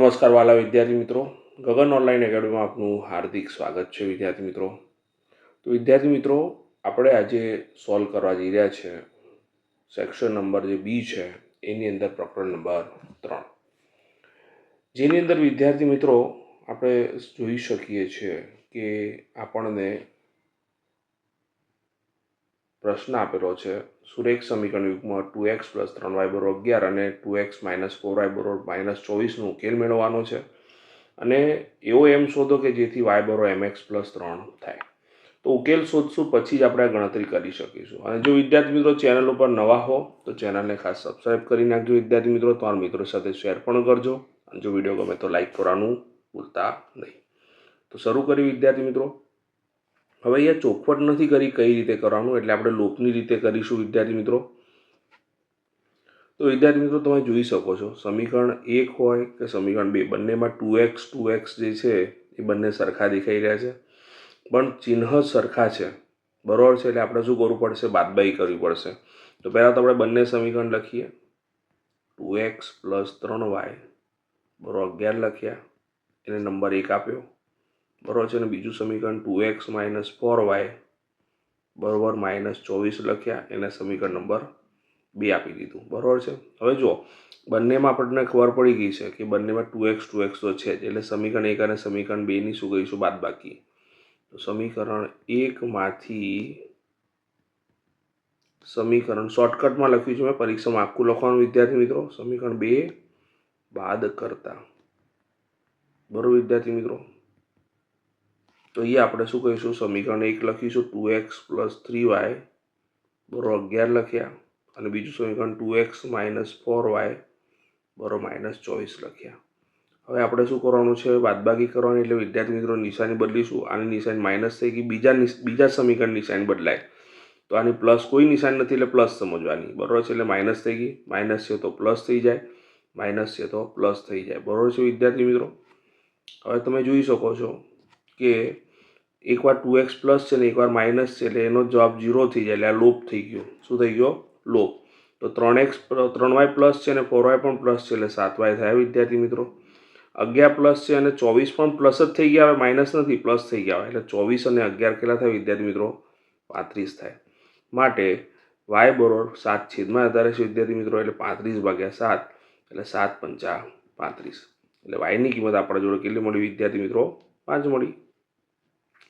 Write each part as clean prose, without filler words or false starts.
નમસ્કાર વાલા વિદ્યાર્થી મિત્રો, ગગન ઓનલાઈન એકેડમીમાં આપનું હાર્દિક સ્વાગત છે. વિદ્યાર્થી મિત્રો, તો વિદ્યાર્થી મિત્રો, આપણે આજે સોલ્વ કરવા જઈ રહ્યા છે સેક્શન નંબર જે બી છે એની અંદર પ્રકરણ નંબર 3, જેની અંદર વિદ્યાર્થી મિત્રો આપણે જોઈ શકીએ છીએ કે આપણને પ્રશ્ન આપેલો છે સુરેખ સમીકરણ યુગમાં 2x + 3y = 11 અને 2x - 4y = -24નો ઉકેલ મેળવવાનો છે અને એવો એમ શોધો કે જેથી y = mx + 3 થાય. તો ઉકેલ શોધશું પછી જ આપણે ગણતરી કરી શકીશું. અને જો વિદ્યાર્થી મિત્રો ચેનલ ઉપર નવા હો તો ચેનલને ખાસ સબસ્ક્રાઈબ કરી નાખજો. વિદ્યાર્થી મિત્રો, તમારા મિત્રો સાથે શેર પણ કરજો અને જો વિડીયો ગમે તો લાઈક કરવાનું ભૂલતા નહીં. તો શરૂ કરી વિદ્યાર્થી મિત્રો. હવે અહીંયા ચોખવટ નથી કરી કઈ રીતે કરવાનું, એટલે આપણે લોપની રીતે કરીશું વિદ્યાર્થી મિત્રો. તો વિદ્યાર્થી મિત્રો, તમે જોઈ શકો છો સમીકરણ 1 હોય કે સમીકરણ 2 બંનેમાં 2x જે છે એ બંને સરખા દેખાઈ રહ્યા છે, પણ ચિહ્ન સરખા છે, બરાબર છે. એટલે આપણે શું કરવું પડશે? બાદબાકી કરવી પડશે. તો પહેલાં તો આપણે બંને સમીકરણ લખીએ. 2x + 3y = 11 લખ્યા, એને નંબર 1 આપ્યો, બરાબર છે. અને બીજું સમીકરણ 2x - 4y = -24 લખ્યા, એને સમીકરણ નંબર 2 આપી દીધું, બરાબર છે. હવે જો બંનેમાં આપણને ખબર પડી ગઈ છે કે બંનેમાં 2x તો છે જ, એટલે સમીકરણ 1 અને સમીકરણ 2ની શું કરીશું? બાદબાકી. તો સમીકરણ 1માંથી સમીકરણ શોર્ટકટમાં લખ્યું છે મેં, પરીક્ષામાં આખું લખવાનું વિદ્યાર્થી મિત્રો. સમીકરણ 2 બાદ કરતા, બરાબર વિદ્યાર્થી મિત્રો. તો અહીંયા આપણે શું કહીશું? સમીકરણ 1 લખીશું 2x + 3y = 11 લખ્યા, અને બીજું સમીકરણ 2x - 4y = -24 લખ્યા. હવે આપણે શું કરવાનું છે? બાદબાકી કરવાની. એટલે વિદ્યાર્થી મિત્રો નિશાની બદલીશું. આની નિશાની માઇનસ થઈ ગઈ, બીજા સમીકરણ નિશાની બદલાય. તો આની પ્લસ કોઈ નિશાની નથી એટલે પ્લસ સમજવાની, બરાબર છે. એટલે માઇનસ થઈ ગઈ, માઇનસ છે તો પ્લસ થઈ જાય, માઇનસ છે તો પ્લસ થઈ જાય, બરાબર છે વિદ્યાર્થી મિત્રો. હવે તમે જોઈ શકો છો કે એકવાર 2x પ્લસ છે ને એકવાર માઇનસ છે, એટલે એનો જવાબ 0 થઈ જાય, એટલે આ લોપ થઈ ગયો. શું થઈ ગયો? લોપ. તો 3y પ્લસ છે અને 4y પણ પ્લસ છે, એટલે 7y થયા વિદ્યાર્થી મિત્રો. 11 પ્લસ છે અને 24 પણ પ્લસ જ થઈ ગયા, હવે માઇનસ નથી, પ્લસ થઈ ગયા, એટલે 24 અને 11 કેટલા થાય વિદ્યાર્થી મિત્રો? 35 થાય. માટે y = 7/18 છે વિદ્યાર્થી મિત્રો, એટલે 35/7, એટલે 7 × 5 = 35. એટલે yની કિંમત આપણા જોડે કેટલી મળી વિદ્યાર્થી મિત્રો? 5 મળી.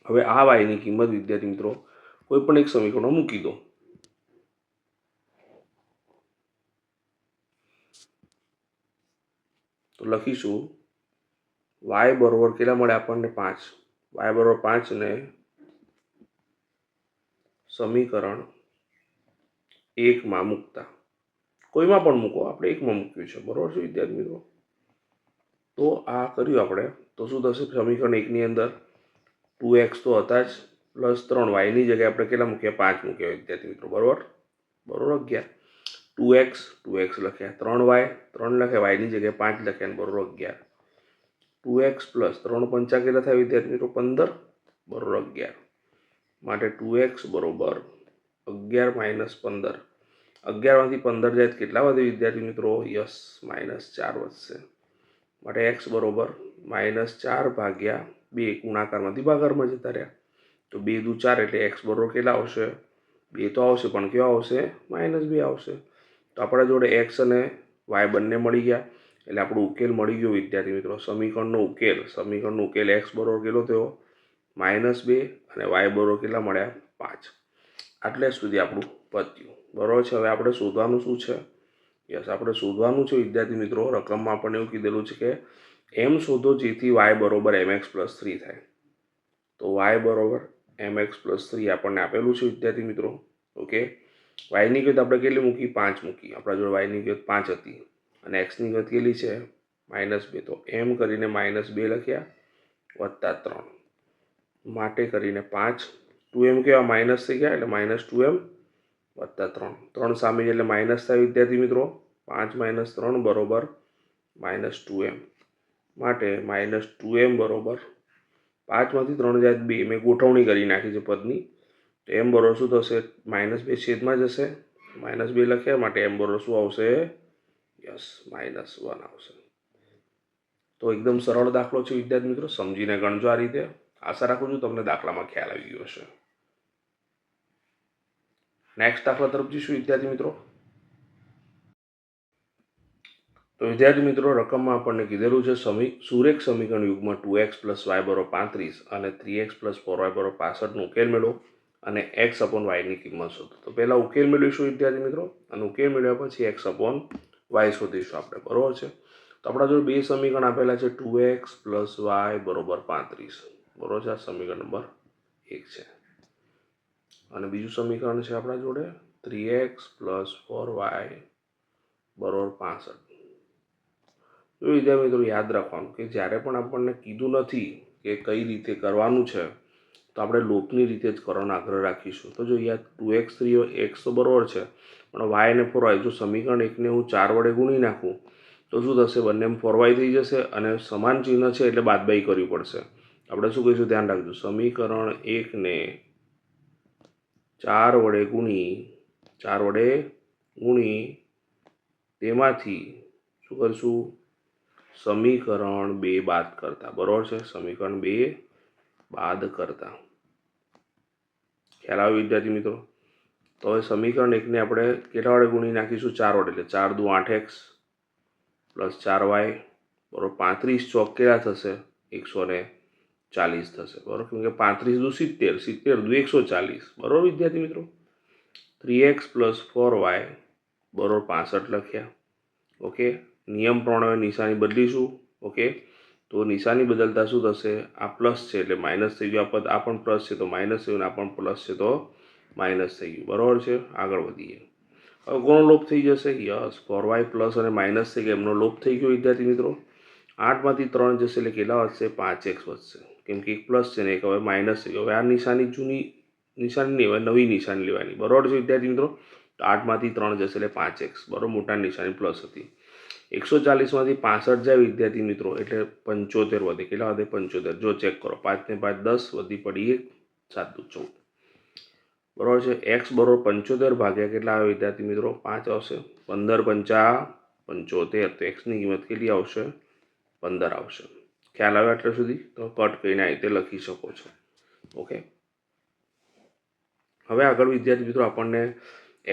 હવે આ yની કિંમત વિદ્યાર્થી મિત્રો કોઈ પણ એક સમીકરણમાં મૂકી દો. તો લખીશું y બરોબર કેટલા મળે આપણને? 5. y બરોબર 5 ને સમીકરણ 1માં મૂકતા, કોઈમાં પણ મૂકો, આપણે 1માં મૂક્યું છે, બરોબર છે વિદ્યાર્થી મિત્રો. તો આ કર્યું આપણે. તો શું થશે? સમીકરણ 1ની અંદર 2x તો હતા જ, પ્લસ 3y ની જગ્યાએ આપણે કેટલા મૂક્યા? 5 મૂક્યા વિદ્યાર્થી મિત્રો, બરોબર. 11. 2x લખ્યા, 3y લખ્યા, yની જગ્યાએ 5 લખ્યા, બરોબર 11. 2x + 3 × 5 કેટલા થાય વિદ્યાર્થી મિત્રો? 15, બરોબર 11. માટે 2x = 11 - 15. 11માંથી 15 જાય કેટલા વધે વિદ્યાર્થી મિત્રો? યસ, -4 વધશે. માટે x = -4/2. ગુણાકારમાંથી ભાગાકારમાં જતા રહ્યા, તો 2 દુ 4, એટલે x બરોબર કેટલા આવશે? 2 તો આવશે, પણ કેવા આવશે? -2 આવશે. તો આપણા જોડે x અને y બંને મળી ગયા, એટલે આપણો ઉકેલ મળી ગયો વિદ્યાર્થી મિત્રો. સમીકરણનો ઉકેલ x બરોબર કેટલો થયો? -2, અને y બરોબર કેટલા મળ્યા? 5. આટલે સુધી આપણું પત્યું, બરોબર છે. હવે આપણે શોધવાનું શું છે? યસ, આપણે શોધવાનું છે વિદ્યાર્થી મિત્રો. રકમમાં આપણને એવું કીધેલું છે કે એમ શોધો જેથી y = mx + 3 થાય. તો y = mx + 3 આપણને આપેલું છે વિદ્યાર્થી મિત્રો. ઓકે. yની કિંમત આપણે કેટલી મૂકી? 5 મૂકી. આપણા જોડે yની કિંમત 5 હતી અને xની કિંમત કેટલી છે? -2. તો એમ કરીને -2 લખ્યા વત્તા 3, માટે કરીને 5. 2m કેવા? માઇનસ થઈ ગયા, એટલે -2m વત્તા 3. 3 સામે એટલે માઇનસ થાય વિદ્યાર્થી મિત્રો. 5 - 3 બરોબર -2m. માટે -2m બરોબર 5માંથી 3 જાય 2. મેં ગોઠવણી કરી નાખી છે પદની. તો m બરોબર શું થશે? -2 છેદમાં જશે, -2 લખ્યા, માટે m બરોબર શું આવશે? યસ, -1 આવશે. તો એકદમ સરળ દાખલો છે વિદ્યાર્થી મિત્રો, સમજીને ગણજો આ રીતે. આશા રાખું છું તમને દાખલામાં ખ્યાલ આવી ગયો હશે. નેક્સ્ટ દાખલા તરફ જઈશું વિદ્યાર્થી મિત્રો. તો વિદ્યાર્થી મિત્રો, રકમમાં આપણને કીધેલું છે સુરેખ સમીકરણ યુગમાં 2x + y = 35 અને 3x + 4y = 65નો ઉકેલ મેળવો અને x/y ની કિંમત શોધો. તો પહેલા ઉકેલ મેળવીશું વિદ્યાર્થી મિત્રો, અને ઉકેલ મેળવ્યા પછી x/y શોધીશું આપણે, બરોબર છે. તો આપણા જોડે બે સમીકરણ આપેલા છે, 2x + y = 35, બરોબર છે. આ સમીકરણ નંબર 1 છે. અને બીજું સમીકરણ છે આપણા જોડે 3x + 4y = 65. તો વિદ્યાર્થી મિત્રો યાદ રાખવાનું કે જ્યારે પણ આપણને કીધું નથી કે કઈ રીતે કરવાનું છે, તો આપણે લોપની રીતે જ કરવાનો આગ્રહ રાખીશું. તો જો યાદ 2x 3x તો બરોબર છે, પણ y અને 4y, જો સમીકરણ 1ને હું 4 વડે ગુણી નાખું તો શું થશે, બંનેમાં 4y થઈ જશે અને સમાન ચિહ્ન છે એટલે બાદબાકી કરવી પડશે. આપણે શું કહીશું, ધ્યાન રાખજો, સમીકરણ 1ને 4 વડે ગુણી તેમાંથી શું કરીશું, સમીકરણ 2 બાદ કરતા, બરોબર છે. સમીકરણ 2 બાદ કરતા. ખ્યાલ આવ્યો વિદ્યાર્થી મિત્રો? તો હવે સમીકરણ 1ને આપણે કેટલા વડે ગુણી નાખીશું, 4 વડે, એટલે 4 દુ 8x + 4y બરોબર. 35 ચોક કેટલા થશે, 140 થશે, બરોબર. કેમ કે 35 દુ 70, 70 દુ 140, બરોબર વિદ્યાર્થી મિત્રો. 3x + 4y = 65 લખ્યા. ઓકે, નિયમ પ્રમાણે નિશાની બદલીશું. ઓકે, તો નિશાની બદલતા શું થશે, આ પ્લસ છે એટલે માઇનસ થઈ ગયું, આ પણ પ્લસ છે તો માઇનસ થયું, આ પણ પ્લસ છે તો માઇનસ થઈ ગયું, બરોબર છે. આગળ વધીએ. હવે કોનો લોપ થઈ જશે, યસ, 4y પ્લસ અને માઇનસ થઈ ગયા, એમનો લોપ થઈ ગયો વિદ્યાર્થી મિત્રો. 8માંથી 3 જશે એટલે કેટલા વધશે, 5x વધશે, કેમ કે એક પ્લસ છે ને એક હવે માઇનસ થઈ ગયો. હવે આ નિશાની જૂની નિશાની નહીં, હવે નવી નિશાની લેવાની, બરોબર છે વિદ્યાર્થી મિત્રો. તો 8માંથી 3 જશે એટલે 5x, બરોબર. મોટા નિશાની પ્લસ હતી. 140માંથી 65 જાય વિદ્યાર્થી મિત્રો એટલે 75 વધે. કેટલા વધે, 75. જો ચેક કરો, 5 ને 5 10, વધી પડી 1, 7 દુ 14, બરોબર છે. x = 75 ભાગ્યા કેટલા આવે વિદ્યાર્થી મિત્રો, 5 આવશે. 15 પંચા 75, તો x ની કિંમત કેટલી આવશે, 15 આવશે. ખ્યાલ આવે આટલે સુધી? તો કટ કરીને આ રીતે લખી શકો છો. ઓકે, હવે આગળ વિદ્યાર્થી મિત્રો આપણને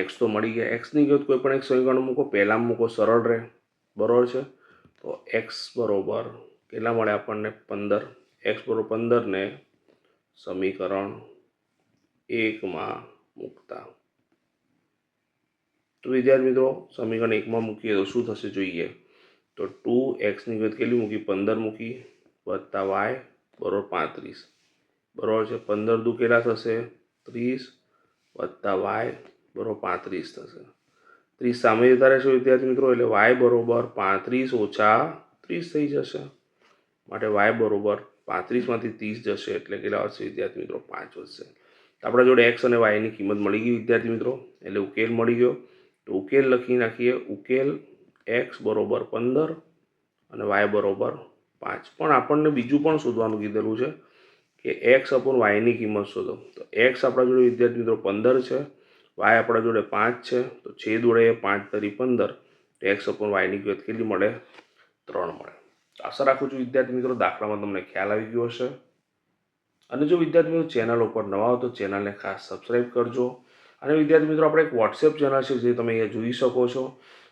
x તો મળી ગયા. x ની કિંમત કોઈ પણ એક સમીકરણ મૂકો, પહેલામાં મૂકો, સરળ રહે, બરોબર છે. તો x બરોબર કેટલા મળે આપણને, 15. x = 15 ને સમીકરણ 1માં મૂકતા. તો વિદ્યાર્થી મિત્રો સમીકરણ 1માં મૂકીએ તો શું થશે જોઈએ, તો 2x ની કિંમત કેટલી મૂકી, 15 મૂકી, વત્તા y = 35, બરોબર છે. 15 દુ કેટલા થશે, 30, વત્તા y = 35 થશે. 30 સામે જતા રહેશે વિદ્યાર્થી મિત્રો, એટલે y = 35 ઓછા 30 થઈ જશે. માટે y = 35માંથી 30 જશે એટલે કેટલા વધશે વિદ્યાર્થી મિત્રો, 5 વધશે. આપણા જોડે x અને y ની કિંમત મળી ગઈ વિદ્યાર્થી મિત્રો, એટલે ઉકેલ મળી ગયો. તો ઉકેલ લખી નાખીએ. ઉકેલ x = 15 અને y = 5. પણ આપણને બીજું પણ શોધવાનું કીધેલું છે કે x/y ની કિંમત શોધો. તો x આપણા જોડે વિદ્યાર્થી મિત્રો 15 છે, y આપણા જોડે 5 છે, તો છેદ વડે 5 તરી 15, તો x/y ની કિંમત કેટલી મળે, 3 મળે. આશા રાખું છું વિદ્યાર્થી મિત્રો દાખલામાં તમને ખ્યાલ આવી ગયો હશે. અને જો વિદ્યાર્થી મિત્રો ચેનલ ઉપર નવા હો તો ચેનલને ખાસ સબસ્ક્રાઈબ કરજો. અને વિદ્યાર્થી મિત્રો આપણે એક વોટ્સએપ ચેનલ છે જે તમે અહીંયા જોઈ શકો છો.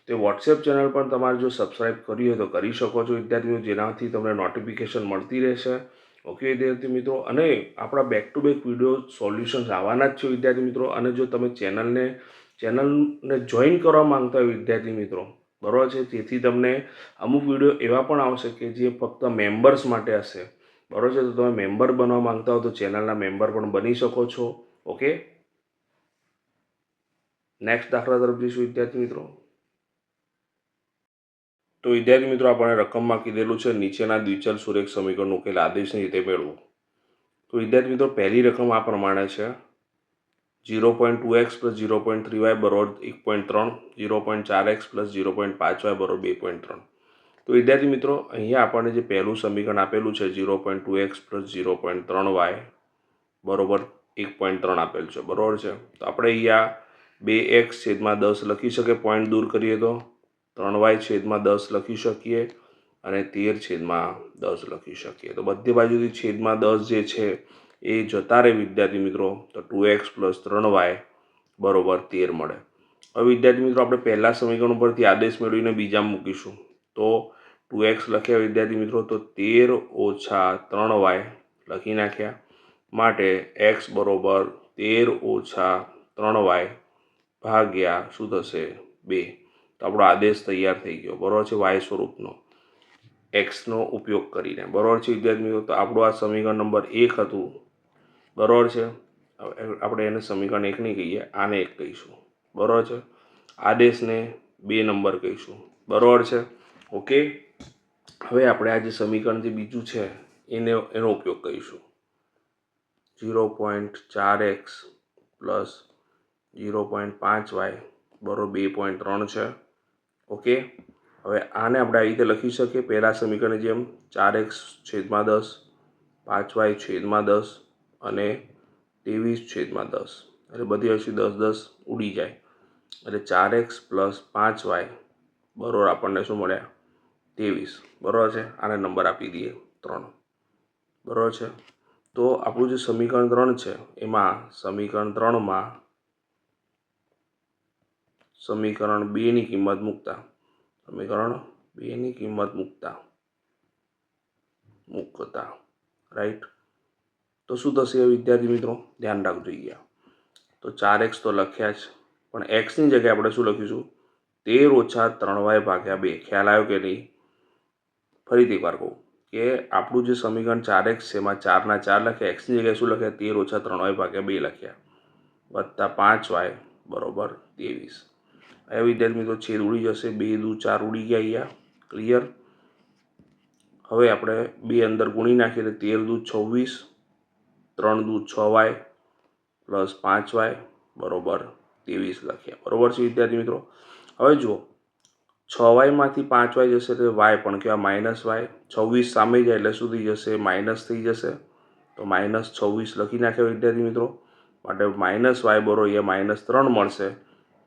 તે વોટ્સએપ ચેનલ પણ તમારે જો સબસ્ક્રાઈબ કરવી હોય તો કરી શકો છો વિદ્યાર્થી મિત્રો, જેનાથી તમને નોટિફિકેશન મળતી રહેશે. ઓકે વિદ્યાર્થી મિત્રો, અને આપણા back to back video solutions આવવાના જ છે વિદ્યાર્થી મિત્રો. અને જો તમે ચેનલને જોઈન કરવા માંગતા હોય વિદ્યાર્થી મિત્રો, બરોબર છે, તેથી તમને અમુક વિડીયો એવા પણ આવશે કે જે ફક્ત મેમ્બર્સ માટે હશે, બરોબર છે. તો તમે મેમ્બર બનવા માંગતા હો તો ચેનલના મેમ્બર પણ બની શકો છો. ઓકે, નેક્સ્ટ દાખલા તરફ જઈશું વિદ્યાર્થી મિત્રો. તો વિદ્યાર્થી મિત્રો આપણે રકમમાં કીધેલું છે નીચેના દ્વિચલ સુરેખ સમીકરણનો ઉકેલ આદેશની રીતે મેળવો. તો વિદ્યાર્થી મિત્રો પહેલી રકમ આ પ્રમાણે છે, 0.2x + 0.3y = 1.3, 0.4x + 0.5y = 2.3. તો વિદ્યાર્થી મિત્રો અહીંયા આપણને જે પહેલું સમીકરણ આપેલું છે 0.2x + 0.3y = 1.3 આપેલું છે, બરોબર છે. તો આપણે અહીંયા 2x/10 લખી શકીએ, પોઈન્ટ દૂર કરીએ તો 3y/10 લખી શકીએ, અને 13/10 લખી શકીએ. તો બધી બાજુથી છેદમાં 10 જે છે એ જતા રહે વિદ્યાર્થી મિત્રો, તો 2x + 3y બરોબર 13 મળે. હવે વિદ્યાર્થી મિત્રો આપણે પહેલા સમીકરણ પરથી આદેશ મેળવીને બીજા મૂકીશું. તો 2x લખ્યા વિદ્યાર્થી મિત્રો, તો 13 - 3y લખી નાખ્યા. માટે x બરોબર 13 - 3y ભાગ્યા શું થશે 2. તો આપણો આદેશ તૈયાર થઈ ગયો બરોબર છે y સ્વરૂપનો એક્સનો ઉપયોગ કરીને બરોબર છે વિદ્યાર્થી મિત્રો. તો આપણું આ સમીકરણ નંબર 1 હતું બરોબર છે. આપણે એને સમીકરણ 1 નહીં કહીએ, આને 1 કહીશું બરોબર છે. આદેશને 2 નંબર કહીશું બરોબર છે. ઓકે, હવે આપણે આ જે સમીકરણ જે બીજું છે એનો ઉપયોગ કરીશું. 0.4x + 0.5y બરોબર 2.3 છે. ઓકે, હવે આને આપણે આવી રીતે લખી શકીએ પહેલા સમીકરણની જેમ 4x/10, 5y/10 અને 23/10. એટલે બધી વસ્તુ 10 ઉડી જાય એટલે 4x + 5y બરોબર આપણને શું મળ્યા 23 બરોબર છે. આને નંબર આપી દઈએ 3 બરોબર છે. તો આપણું જે સમીકરણ 3 છે એમાં સમીકરણ 3માં સમીકરણ 2ની કિંમત મૂકતા રાઈટ. તો શું થશે વિદ્યાર્થી મિત્રો, ધ્યાન રાખજો. અહીંયા તો 4x તો લખ્યા જ, પણ xની જગ્યાએ આપણે શું લખીશું 13 - 3y ભાગ્યા 2. ખ્યાલ આવ્યો કે નહીં? ફરીથી એકવાર કહું કે આપણું જે સમીકરણ 4x છે એમાં 4 ના 4 લખ્યા, xની જગ્યાએ શું લખ્યા 13 - 3y ભાગ્યા 2 લખ્યા વત્તા 5y બરોબર 23. હવે વિદ્યાર્થી મિત્રો છેદ ઉડી જશે, 2 દુ 4 ઉડી ગયા અહીંયા. ક્લિયર. હવે આપણે 2 અંદર ગુણી નાખીએ એટલે 13 દુ 26, 3 દુ 6y + 5y બરોબર 23 લખ્યા બરોબર છે વિદ્યાર્થી મિત્રો. હવે જુઓ 6y માંથી 5y જશે તો y પણ કહેવા -y, 26 સામે જાય એટલે શું થઈ જશે માઇનસ થઈ જશે. તો -26 લખી નાખ્યા વિદ્યાર્થી મિત્રો. માટે -y બરોબર અહીંયા -3 મળશે.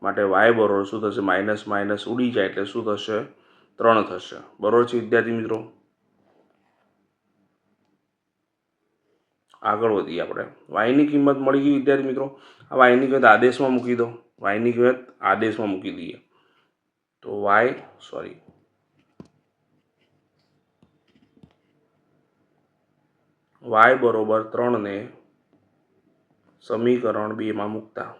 માટે y બરોબર શું થશે માઇનસ ઉડી જાય એટલે શું થશે 3 થશે બરોબર છે વિદ્યાર્થી મિત્રો. આગળ વધીએ આપણે. વાયની કિંમત મળી ગઈ વિદ્યાર્થી મિત્રો. આ વાયની કિંમત આદેશમાં મૂકી દો. વાયની કિંમત આદેશમાં મૂકી દઈએ તો y બરોબર 3 ને સમીકરણ 2માં મૂકતા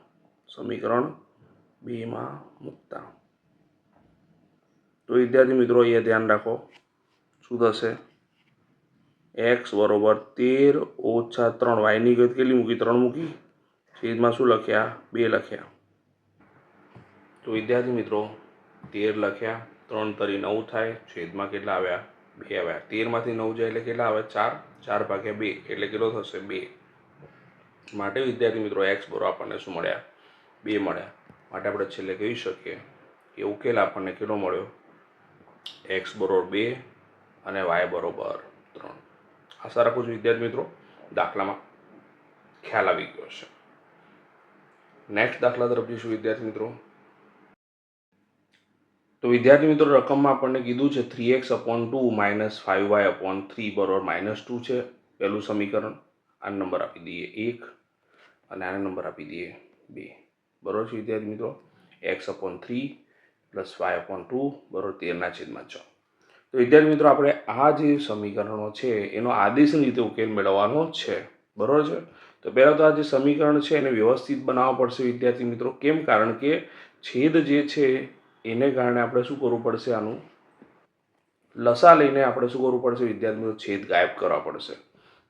તો વિદ્યાર્થી મિત્રો અહીંયા ધ્યાન રાખો શું થશે x બરોબર 13 - 3. વાયની કિંમત કેટલી મૂકી 3 મૂકી, છેદમાં શું લખ્યા 2 લખ્યા. તો વિદ્યાર્થી મિત્રો 13 લખ્યા, 3 તરી 9 થાય, છેદમાં કેટલા આવ્યા 2 આવ્યા. 13 માંથી 9 જાય એટલે કેટલા આવે 4, 4 ભાગ્યા 2 એટલે કેટલો થશે 2. માટે વિદ્યાર્થી મિત્રો x બરોબર આપણને શું મળ્યા 2 મળ્યા. માટે આપણે છેલ્લે કહી શકીએ કે ઉકેલ આપણને કેટલો મળ્યો x બરોબર 2 અને y બરોબર 3. આશા રાખું છું વિદ્યાર્થી મિત્રો દાખલામાં ખ્યાલ આવી ગયો છે. નેક્સ્ટ દાખલા તરફ જઈશું વિદ્યાર્થી મિત્રો. તો વિદ્યાર્થી મિત્રો રકમમાં આપણને કીધું છે 3x/2 - 5y/3 બરોબર -2 છે પહેલું સમીકરણ. આને નંબર આપી દઈએ 1 અને આને નંબર આપી દઈએ 2 બરોબર છે વિદ્યાર્થી મિત્રો. x/3 + y/2 બરોબર 13/6. તો વિદ્યાર્થી મિત્રો આપણે આ જે સમીકરણો છે એનો આદેશની રીતે ઉકેલ મેળવવાનો છે બરોબર છે. તો પહેલાં તો આ જે સમીકરણ છે એને વ્યવસ્થિત બનાવવા પડશે વિદ્યાર્થી મિત્રો. કેમ? કારણ કે છેદ જે છે એને કારણે આપણે શું કરવું પડશે, આનું લસા લઈને આપણે શું કરવું પડશે વિદ્યાર્થી મિત્રો છેદ ગાયબ કરવા પડશે.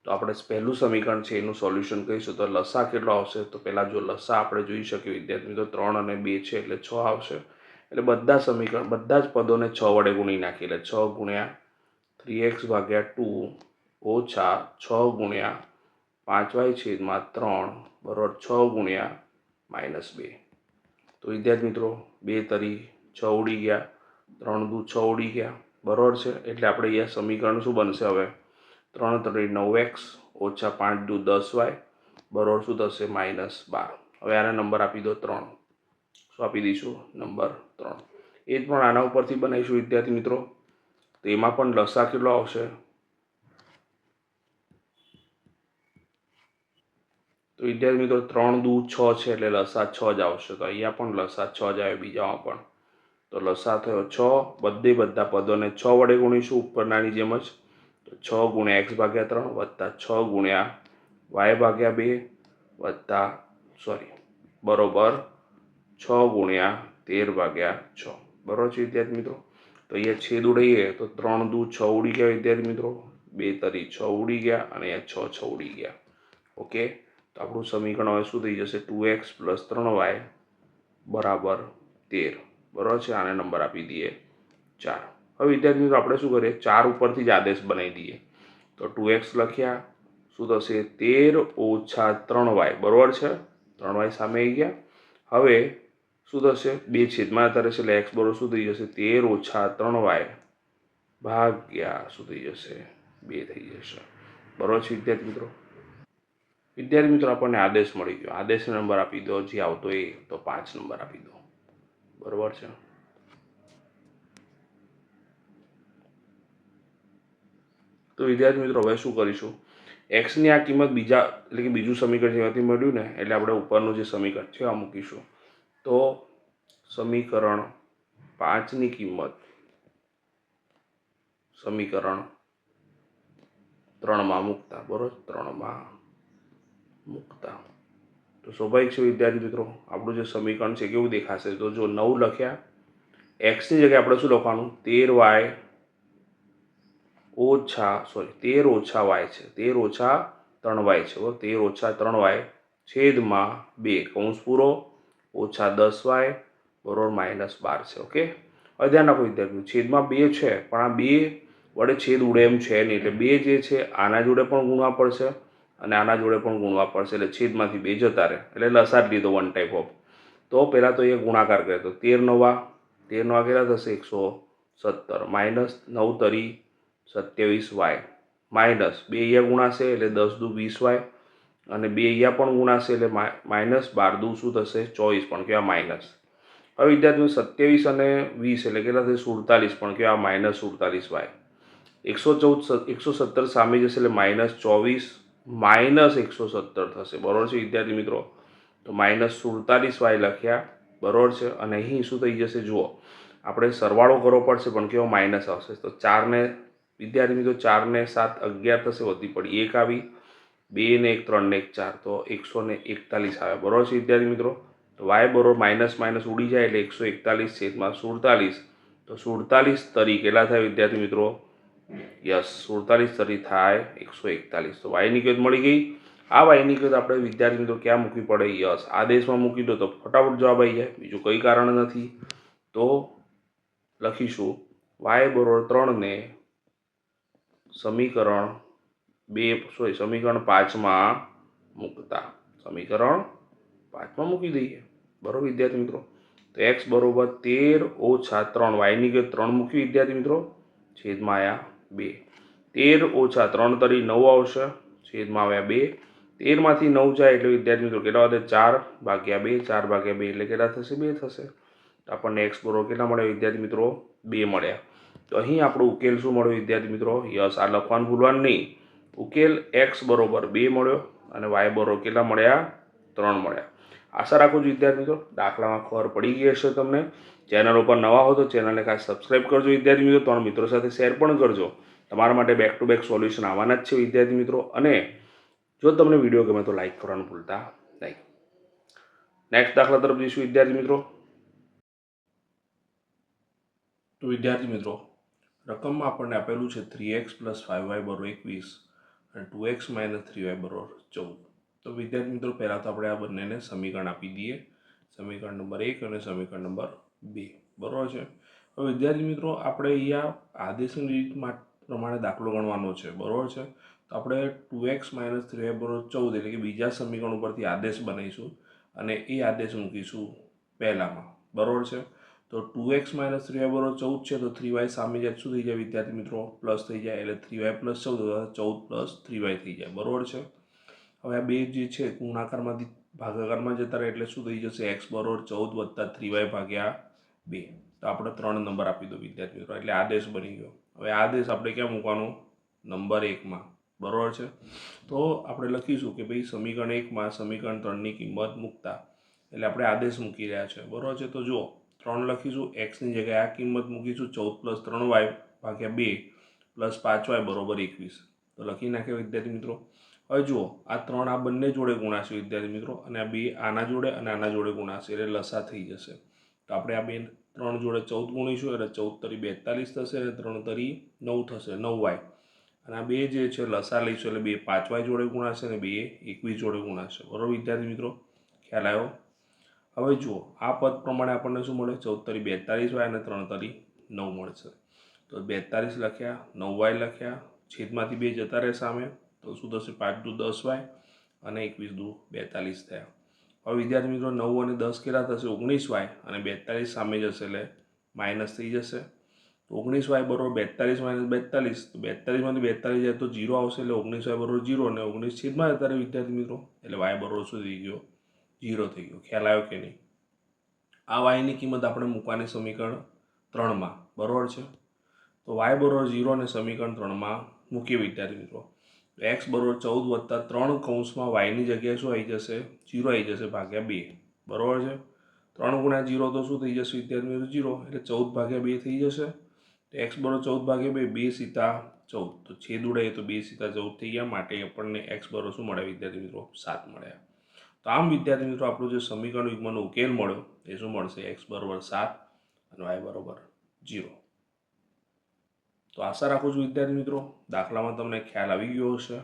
તો આપણે પહેલું સમીકરણ છે એનું સોલ્યુશન કહીશું. તો લસા કેટલો આવશે, તો પહેલાં જો લસા આપણે જોઈ શકીએ વિદ્યાર્થી મિત્રો 3 અને 2 છે એટલે 6 આવશે. એટલે બધા જ પદોને 6 વડે ગુણી નાખીએ એટલે 6 ગુણ્યા 3x/2 ઓછા 6 ગુણ્યા 5y/3 બરોબર 6 ગુણ્યા -2. તો વિદ્યાર્થી મિત્રો 2 તરી 6 ઉડી ગયા, 3 દુ 6 ઉડી ગયા બરોબર છે. એટલે આપણે અહીંયા સમીકરણ શું બનશે હવે 3 તરી 9x ઓછા 5 દુ 10y બરોબર શું થશે -12. હવે આને નંબર આપી દો 3. શું આપી દઈશું નંબર 3. એ જ પણ આના ઉપરથી બનાવીશું વિદ્યાર્થી મિત્રો. તો એમાં પણ લસા કેટલો આવશે? તો વિદ્યાર્થી મિત્રો 3 દુ 6 છે એટલે લસા 6 જ આવશે. તો અહીંયા પણ લસા 6 જ આવે, બીજામાં પણ. તો લસા થયો 6. બધા પદોને 6 વડે ગુણીશું ઉપરનાની જેમ જ. તો 6 ગુણ્યા x ભાગ્યા 3 વત્તા 6 ગુણ્યા y ભાગ્યા 2 વત્તા બરોબર 6 ગુણ્યા 13 ભાગ્યા 6. બરોબર છે વિદ્યાર્થી મિત્રો? તો અહીંયા છેદ ઉડાઈએ તો 3 દુ 6 ઉડી ગયા વિદ્યાર્થી મિત્રો, 2 તરી 6 ઉડી ગયા અને અહીંયા 6 ઉડી ગયા. ઓકે, તો આપણું સમીકરણ હવે શું થઈ જશે? 2x + 3y બરાબર 13. બરાબર છે? આને નંબર આપી દઈએ 4. હવે વિદ્યાર્થી મિત્રો આપણે શું કરીએ? 4 ઉપરથી જ આદેશ બનાવી દઈએ. તો 2x લખ્યા, શું થશે? 13 - 3y. બરાબર છે? 3y સામે આવી ગયા. હવે શું થશે? 2 છેદમાં અત્યારે છે એટલે x બરોબર શું થઈ જશે? 13 - 3y ભાગ્યા શું થઈ જશે? 2 થઈ જશે. બરાબર છે વિદ્યાર્થી મિત્રો? વિદ્યાર્થી મિત્રો આપણને આદેશ મળી ગયો. આદેશનો નંબર આપી દો જે આવતો એ, તો 5 નંબર આપી દો. બરાબર છે? તો વિદ્યાર્થી મિત્રો હવે શું કરીશું? એક્સની આ કિંમત બીજા એટલે કે બીજું સમીકરણ જેમાંથી મળ્યું ને એટલે આપણે ઉપરનું જે સમીકરણ છે આ મૂકીશું. તો સમીકરણ 5ની કિંમત સમીકરણ 3માં મૂકતા. બરોબર? 3માં મૂકતા તો સ્વાભાવિક છે વિદ્યાર્થી મિત્રો આપણું જે સમીકરણ છે કેવું દેખાશે? તો જો 9 લખ્યા, એક્સની જગ્યાએ આપણે શું લખવાનું? 13y ઓછા 13 - y છે, 13 - 3y છે. 13 - 3y છેદમાં 2 કૌંસ પૂરો ઓછા 10y બરોબર -12 છે. ઓકે, હવે ધ્યાન રાખો વિદ્યાર્થીઓ, છેદમાં 2 છે પણ આ 2 વડે છેદ ઉડે એમ છે નહીં, એટલે 2 જે છે આના જોડે પણ ગુણવા પડશે અને આના જોડે પણ ગુણવા પડશે, એટલે છેદમાંથી 2 જતા રહે, એટલે લસા જ લીધો વન ટાઈપ ઓફ. તો પહેલાં તો એ ગુણાકાર કરે તો 13 9 કેટલા થશે? 117 -9 તરી 27y માઇનસ 2 અહીંયા ગુણાશે એટલે 10 દુ 20y અને 2 અહીંયા પણ ગુણાશે એટલે -12 દુ શું થશે? 24 પણ કેવા માઇનસ. હવે વિદ્યાર્થીઓ 27 અને 20 એટલે કેટલા થશે? 47 પણ કેવા -47y. 117 સામે જશે એટલે -24 - 117 થશે. બરોબર છે વિદ્યાર્થી મિત્રો? તો -47y લખ્યા. બરોબર છે? અને અહીં શું થઈ જશે? જુઓ, આપણે સરવાળો કરવો પડશે પણ કેવો માઇનસ આવશે. તો 4 ને વિદ્યાર્થી મિત્રો 4 ને 7 11 થશે, વધી પડી 1 આવી, 2 ને 1 3 ને 1 4 તો 141 આવે. બરોબર છે વિદ્યાર્થી મિત્રો? તો y બરોબર માઇનસ માઇનસ ઉડી જાય એટલે 141 છેદમાં 47. તો 47 તરી કેટલા થાય વિદ્યાર્થી મિત્રો? યસ, 47 તરી થાય 141. તો y ની કિંમત મળી ગઈ. આ y ની કિંમત આપણે વિદ્યાર્થી મિત્રો ક્યાં મૂકવી પડે? યસ, આદેશમાં મૂકી દો તો ફટાફટ જવાબ આવી જાય, બીજું કંઈ કારણ નથી. તો લખીશું y બરોબર 3 ને સમીકરણ 5માં મૂકતા. સમીકરણ 5માં મૂકી દઈએ. બરોબર વિદ્યાર્થી મિત્રો? તો x બરોબર 13 - 3 y ની કિંમત 3 મૂકી વિદ્યાર્થી મિત્રો, છેદમાં આવ્યા 2. 13 - 3 તરી 9 આવશે, છેદમાં આવ્યા 2. 13માંથી 9 જાય એટલે વિદ્યાર્થી મિત્રો કેટલા વધે? 4 ભાગ્યા 2. 4 ભાગ્યા 2 એટલે કેટલા થશે? 2 થશે. તો આપણને x બરોબર કેટલા મળ્યા વિદ્યાર્થી મિત્રો? 2 મળ્યા. તો અહીં આપણો ઉકેલ શું મળ્યો વિદ્યાર્થી મિત્રો? યસ, આ લખવાનું ભૂલવાનું નહીં. ઉકેલ x બરોબર 2 મળ્યો અને y બરોબર કેટલા મળ્યા? 3 મળ્યા. આશા રાખું છું વિદ્યાર્થી મિત્રો દાખલામાં ખબર પડી ગઈ હશે તમને. ચેનલ ઉપર નવા હો તો ચેનલને ખાસ સબસ્ક્રાઈબ કરજો વિદ્યાર્થી મિત્રો, તમારા મિત્રો સાથે શેર પણ કરજો. તમારા માટે બેક ટુ બેક સોલ્યુશન આવવાના જ છે વિદ્યાર્થી મિત્રો. અને જો તમને વિડીયો ગમે તો લાઈક કરવાનું ભૂલતા નહીં. નેક્સ્ટ દાખલા તરફ જઈશું વિદ્યાર્થી મિત્રો. તો વિદ્યાર્થી મિત્રો રકમમાં આપણને આપેલું છે 3x + 5y = 21 અને 2x - 3y = 14. તો વિદ્યાર્થી મિત્રો પહેલાં તો આપણે આ બંનેને સમીકરણ આપી દઈએ, સમીકરણ નંબર 1 અને સમીકરણ નંબર 2. બરાબર છે? હવે વિદ્યાર્થી મિત્રો આપણે અહીંયા આદેશની રીત પ્રમાણે દાખલો ગણવાનો છે. બરાબર છે? તો આપણે 2x - 3y = 14 એટલે કે બીજા સમીકરણ ઉપરથી આદેશ બનાવીશું અને એ આદેશ મૂકીશું પહેલામાં. બરાબર છે? તો 2x - 3y = 14 છે તો 3y સામે જાય શું થઈ જાય વિદ્યાર્થી મિત્રો? પ્લસ થઈ જાય એટલે 3y + 14 14 + 3y થઈ જાય. બરાબર છે? હવે આ બે જે છે ગુણાકારમાંથી ભાગાકારમાં જતા રહે એટલે શું થઈ જશે? x બરોબર 14 + 3y ભાગ્યા 2. તો આપણે 3 નંબર આપી દો વિદ્યાર્થી મિત્રો, એટલે આદેશ બની ગયો. હવે આદેશ આપણે ક્યાં મૂકવાનો? નંબર 1માં, બરાબર છે. તો આપણે લખીશું કે ભાઈ સમીકરણ 1માં સમીકરણ 3ની કિંમત મૂકતા, એટલે આપણે આદેશ મૂકી રહ્યા છે, બરાબર છે. તો જુઓ 3 લખીશું, એક્સની જગ્યાએ આ કિંમત મૂકીશું 14 + 3y / 2 + 5y = 21. તો લખી નાખીએ વિદ્યાર્થી મિત્રો. હવે જુઓ આ 3 આ બંને જોડે ગુણાશે વિદ્યાર્થી મિત્રો, અને આ 2 આના જોડે અને આના જોડે ગુણાશે એટલે લસા થઈ જશે. તો આપણે આ 3 જોડે 14 ગુણીશું એટલે 14 × 3 = 42 થશે, અને 3 × 3 = 9 થશે, 9y. અને આ 2 જે છે લસા લઈશું એટલે 2 5y જોડે ગુણાશે અને 2 21 જોડે ગુણાશે, બરાબર વિદ્યાર્થી મિત્રો, ખ્યાલ આવ્યો? હવે જુઓ આ પદ પ્રમાણે આપણને શું મળે? 14 × 3 = 42y અને 3 × 3 = 9 મળશે. તો 42 લખ્યા, 9y લખ્યા, છેદમાંથી 2 જતા રહે સામે, તો શું થશે? 5 × 2 = 10y અને 21 × 2 = 42 થયા. હવે વિદ્યાર્થી મિત્રો 9 અને 10 કેટલા થશે? 19y, અને 42 સામે જશે એટલે માઇનસ થઈ જશે. તો 19y = 42 - 42, તો 42માંથી 42 જાય તો 0 આવશે, એટલે 19y = 0, અને 19 છેદમાં જતા રહે વિદ્યાર્થી મિત્રો, એટલે y બરાબર શું થઈ ગયો? 0 થઈ ગયો. ખ્યાલ આવ્યો કે નહીં? આ yની કિંમત આપણે મૂકવાની સમીકરણ 3માં, બરાબર છે. તો y = 0 અને સમીકરણ 3માં મૂકીએ વિદ્યાર્થી મિત્રો. x = 14 + 3 કૌંસમાં yની જગ્યાએ શું આવી જશે? 0 આવી જશે ભાગ્યા 2, બરાબર છે. 3 × 0 તો શું થઈ જશે વિદ્યાર્થી મિત્રો? 0, એટલે 14/2 થઈ જશે. તો x = 14/2, 2 × 14, તો છેદ ઉડાઈએ તો 2 × 14 થઈ ગયા, માટે આપણને x = શું મળે વિદ્યાર્થી મિત્રો? 7 મળ્યા. તો આમ વિદ્યાર્થી મિત્રો આપણું જે સમીકરણ યુગ્મનો ઉકેલ મળ્યો એ શું મળશે? x = 7 અને y = 0. તો આશા રાખું છું વિદ્યાર્થી મિત્રો દાખલામાં તમને ખ્યાલ આવી ગયો હશે.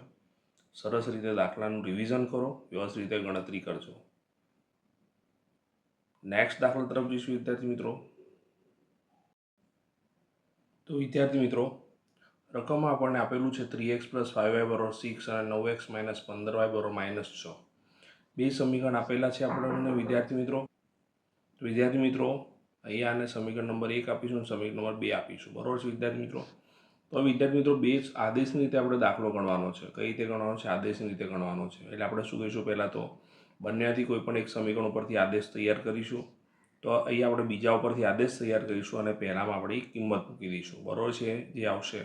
સરસ રીતે દાખલાનું રિવિઝન કરો, વ્યવસ્થિત રીતે ગણતરી કરજો. નેક્સ્ટ દાખલા તરફ જઈશું વિદ્યાર્થી મિત્રો. તો વિદ્યાર્થી મિત્રો રકમમાં આપણને આપેલું છે 3x + 5y = 6 અને 9x - 15y = -6. બે સમીકરણ આપેલા છે આપણને વિદ્યાર્થી મિત્રો. તો વિદ્યાર્થી મિત્રો અહીંયા આને સમીકરણ નંબર 1 આપીશું અને સમીકરણ નંબર 2 આપીશું, બરાબર છે વિદ્યાર્થી મિત્રો. તો વિદ્યાર્થી મિત્રો બે આદેશની રીતે આપણે દાખલો ગણવાનો છે. કઈ રીતે ગણવાનો છે? આદેશની રીતે ગણવાનો છે. એટલે આપણે શું કહીશું? પહેલાં તો બંનેમાંથી કોઈ પણ એક સમીકરણ ઉપરથી આદેશ તૈયાર કરીશું. તો અહીંયા આપણે બીજા ઉપરથી આદેશ તૈયાર કરીશું અને પહેલામાં આપણે કિંમત મૂકી દઈશું, બરાબર છે, જે આવશે.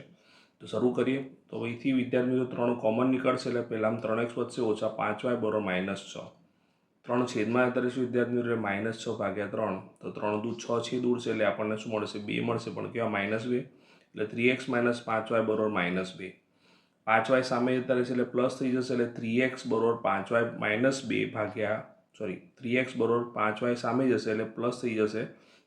તો શરૂ કરીએ. તો અહીંથી વિદ્યાર્થી મિત્રો 3 કોમન નીકળશે એટલે પહેલામાં 3x વધશે ઓછા 5y = -6. 3 છેદમાં જતા રહીશું વિદ્યાર્થી મિત્રો, -6/3, તો 3 દૂ 6 છેદ ઉડશે એટલે આપણને શું મળશે? 2 મળશે, પણ કેવા? -2, એટલે 3x - 5y = -2. 5y સામે જતા રહેશે એટલે પ્લસ થઈ જશે, એટલે 3x = 5y - 2 ભાગ્યા 3x = 5y સામે જશે એટલે પ્લસ થઈ જશે,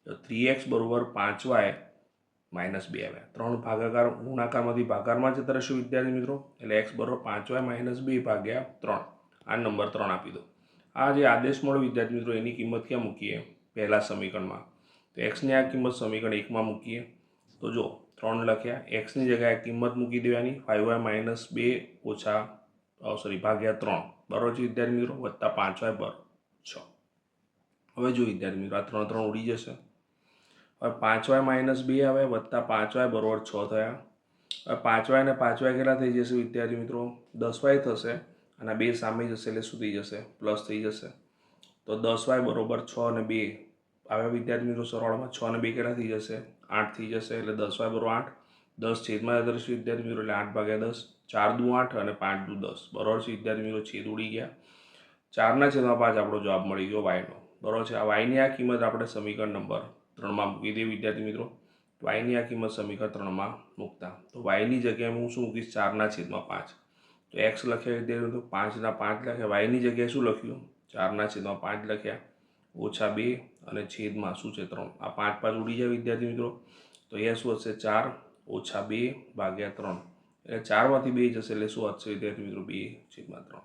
તો 3x = 5y - 2 આવ્યા. 3 ભાગાકાર ગુણાકારમાંથી ભાગાકારમાં જતા રહેશું વિદ્યાર્થી મિત્રો, એટલે x = 5y - 2 ભાગ્યા 3. આ નંબર 3 આપી દો. આ જે આદેશ મળ્યો વિદ્યાર્થી મિત્રો એની કિંમત ક્યાં મૂકીએ? પહેલા સમીકરણમાં. તો xની આ કિંમત સમીકરણ 1માં મૂકીએ. તો જો 3 લખ્યા, xની જગ્યાએ કિંમત મૂકી દેવાની 5y - 2 ભાગ્યા 3, બરાબર છે વિદ્યાર્થી મિત્રો, વત્તા 5y = 6. હવે જો વિદ્યાર્થી મિત્રો આ 3 3 ઉડી જશે. હવે 5y - 2 આવે વત્તા 5y = 6 થયા. હવે 5y અને 5y કેટલા થઈ જશે વિદ્યાર્થી મિત્રો? 10y થશે, અને 2 સામે જશે એટલે શું થઈ જશે? પ્લસ થઈ જશે. તો 10y = 6 અને 2 આવ્યા વિદ્યાર્થી મિત્રો સરવાળામાં. 6 અને 2 કેટલા થઈ જશે? 8 થઈ જશે, એટલે 10y = 8. 10 છેદમાં જતા રહેશે વિદ્યાર્થી મિત્રો, એટલે 8/10. 4 દુ 8 અને 5 દુ 10, બરાબર છે વિદ્યાર્થી મિત્રો, છેદ ઉડી ગયા. 4/5 આપણો જવાબ મળી ગયો yનો, બરાબર છે. આ yની આ કિંમત આપણે સમીકરણ નંબર 3માં મૂકી દઈએ વિદ્યાર્થી મિત્રો. તો yની આ કિંમત સમીકરણ 3માં મૂકતા, તો yની જગ્યાએ હું શું મૂકીશ? 4/5. તો x લખ્યા વિદ્યાર્થી મિત્રો, 5/5 લખ્યા. yની જગ્યાએ શું લખ્યું? 4/5 લખ્યા, ઓછા 2 અને છેદમાં શું છે? 3. આ 5 5 ઉડી જાય વિદ્યાર્થી મિત્રો, તો અહીંયા શું હશે? 4 - 2/3, એટલે 4માંથી 2 જશે એટલે શું વધશે વિદ્યાર્થી મિત્રો? 2/3.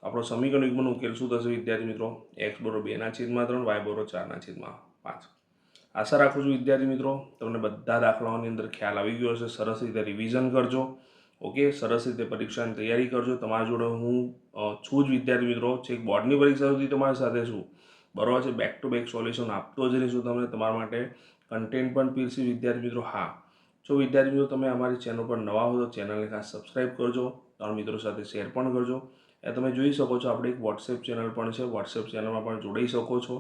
આપણો સમીકરણ યુગ્મનો ઉકેલ શું થશે વિદ્યાર્થી મિત્રો? x = 2/3, y = 4/5. આશા રાખું છું વિદ્યાર્થી મિત્રો તમને બધા દાખલાઓની અંદર ખ્યાલ આવી ગયો હશે. સરસ રીતે રિવિઝન કરજો, ઓકે. સરસ રીતે પરીક્ષાની તૈયારી કરજો. તમારા જોડે હું છું જ વિદ્યાર્થી મિત્રો, છેક બોર્ડની પરીક્ષા સુધી તમારી સાથે છું, બરાબર છે. બેક ટુ બેક સોલ્યુશન આપતો જ રહીશું તમને. તમારા માટે કન્ટેન્ટ પણ પીરસી વિદ્યાર્થી મિત્રો. હા, જો વિદ્યાર્થી મિત્રો તમે અમારી ચેનલ પર નવા હો તો ચેનલને ખાસ સબસ્ક્રાઈબ કરજો, તમારા મિત્રો સાથે શેર પણ કરજો. એ તમે જોઈ શકો છો આપણે એક વોટ્સએપ ચેનલ પણ છે, વોટ્સએપ ચેનલમાં પણ જોડાઈ શકો છો.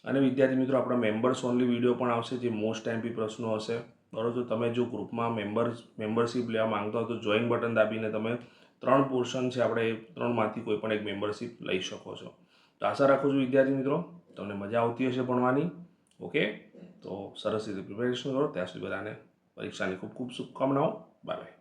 અને વિદ્યાર્થી મિત્રો આપણા મેમ્બર્સ ઓનલી વિડીયો પણ આવશે, જે મોસ્ટ ટાઈમથી પ્રશ્નો હશે બરાબર. તો તમે જો ગ્રુપમાં મેમ્બરશિપ લેવા માંગતા હો તો જોઈન બટન દાબીને તમે 3 પોર્શન છે આપણે 3માંથી કોઈ પણ એક મેમ્બરશિપ લઈ શકો છો. તો આશા રાખું છું વિદ્યાર્થી મિત્રો તમને મજા આવતી હશે ભણવાની. ઓકે, તો સરસ રીતે પ્રિપેરેશન કરો. ત્યાં સુધી બધાને પરીક્ષાની ખૂબ ખૂબ શુભકામનાઓ. Bye bye.